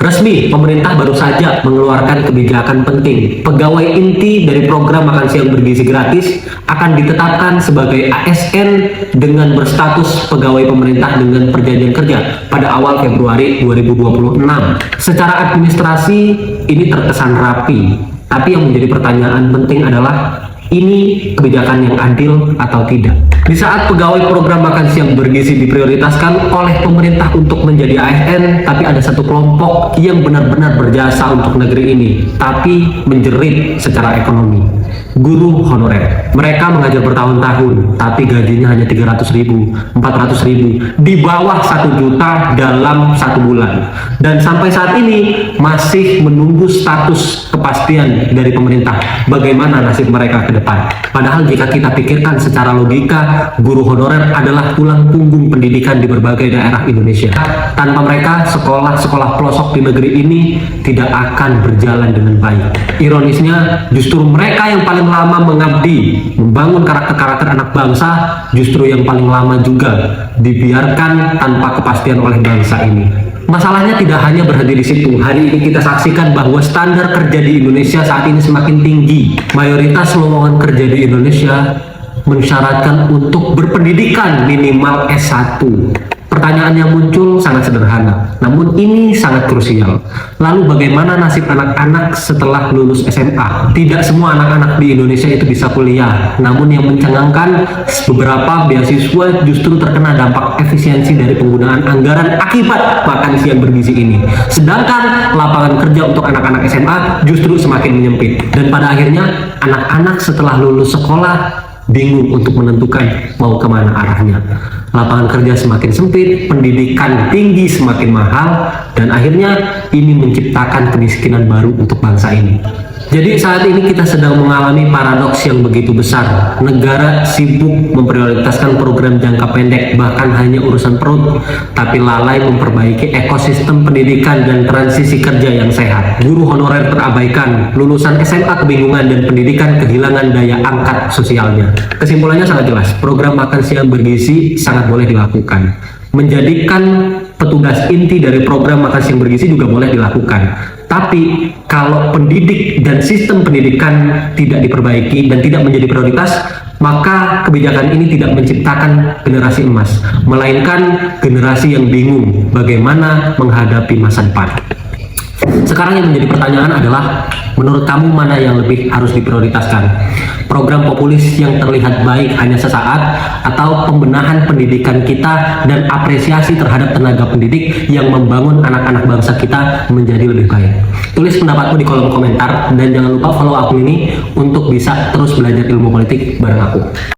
Resmi, pemerintah baru saja mengeluarkan kebijakan penting. Pegawai inti dari program makan siang bergizi gratis akan ditetapkan sebagai ASN dengan berstatus pegawai pemerintah dengan perjanjian kerja pada awal Februari 2026. Secara administrasi ini terkesan rapi, tapi yang menjadi pertanyaan penting adalah ini kebijakan yang adil atau tidak. Di saat pegawai program makan siang bergizi diprioritaskan oleh pemerintah untuk menjadi ASN, tapi ada satu kelompok yang benar-benar berjasa untuk negeri ini, tapi menjerit secara ekonomi. Guru honorer. Mereka mengajar bertahun-tahun, tapi gajinya hanya 300.000, 400.000, di bawah 1 juta dalam 1 bulan. Dan sampai saat ini masih menunggu status kepastian dari pemerintah bagaimana nasib mereka ke depan. Padahal jika kita pikirkan secara logika, guru honorer adalah tulang punggung pendidikan di berbagai daerah Indonesia. Tanpa mereka, sekolah-sekolah pelosok di negeri ini tidak akan berjalan dengan baik. Ironisnya, justru mereka yang paling lama mengabdi, membangun karakter-karakter anak bangsa, justru yang paling lama juga dibiarkan tanpa kepastian oleh bangsa ini. Masalahnya tidak hanya berhenti di situ. Hari ini kita saksikan bahwa standar kerja di Indonesia saat ini semakin tinggi. Mayoritas lowongan kerja di Indonesia mensyaratkan untuk berpendidikan minimal S1. Pertanyaan yang muncul sangat sederhana, namun ini sangat krusial. Lalu bagaimana nasib anak-anak setelah lulus SMA? Tidak semua anak-anak di Indonesia itu bisa kuliah, namun yang mencengangkan beberapa beasiswa justru terkena dampak efisiensi dari penggunaan anggaran akibat makan siang bergizi ini. Sedangkan lapangan kerja untuk anak-anak SMA justru semakin menyempit. Dan pada akhirnya anak-anak setelah lulus sekolah bingung untuk menentukan mau kemana arahnya. Lapangan kerja semakin sempit, pendidikan tinggi semakin mahal, dan akhirnya ini menciptakan kemiskinan baru untuk bangsa ini. Jadi saat ini kita sedang mengalami paradoks yang begitu besar. Negara sibuk memprioritaskan program jangka pendek, bahkan hanya urusan perut, tapi lalai memperbaiki ekosistem pendidikan dan transisi kerja yang sehat. Guru honorer terabaikan, lulusan SMA kebingungan, dan pendidikan kehilangan daya angkat sosialnya. Kesimpulannya sangat jelas, program makan siang bergizi sangat boleh dilakukan. Menjadikan petugas inti dari program makan siang bergizi juga boleh dilakukan. Tapi kalau pendidik dan sistem pendidikan tidak diperbaiki dan tidak menjadi prioritas, maka kebijakan ini tidak menciptakan generasi emas, melainkan generasi yang bingung bagaimana menghadapi masa depan. Sekarang yang menjadi pertanyaan adalah, menurut kamu mana yang lebih harus diprioritaskan? Program populis yang terlihat baik hanya sesaat, atau pembenahan pendidikan kita dan apresiasi terhadap tenaga pendidik yang membangun anak-anak bangsa kita menjadi lebih baik? Tulis pendapatmu di kolom komentar, dan jangan lupa follow akun ini untuk bisa terus belajar ilmu politik bareng aku.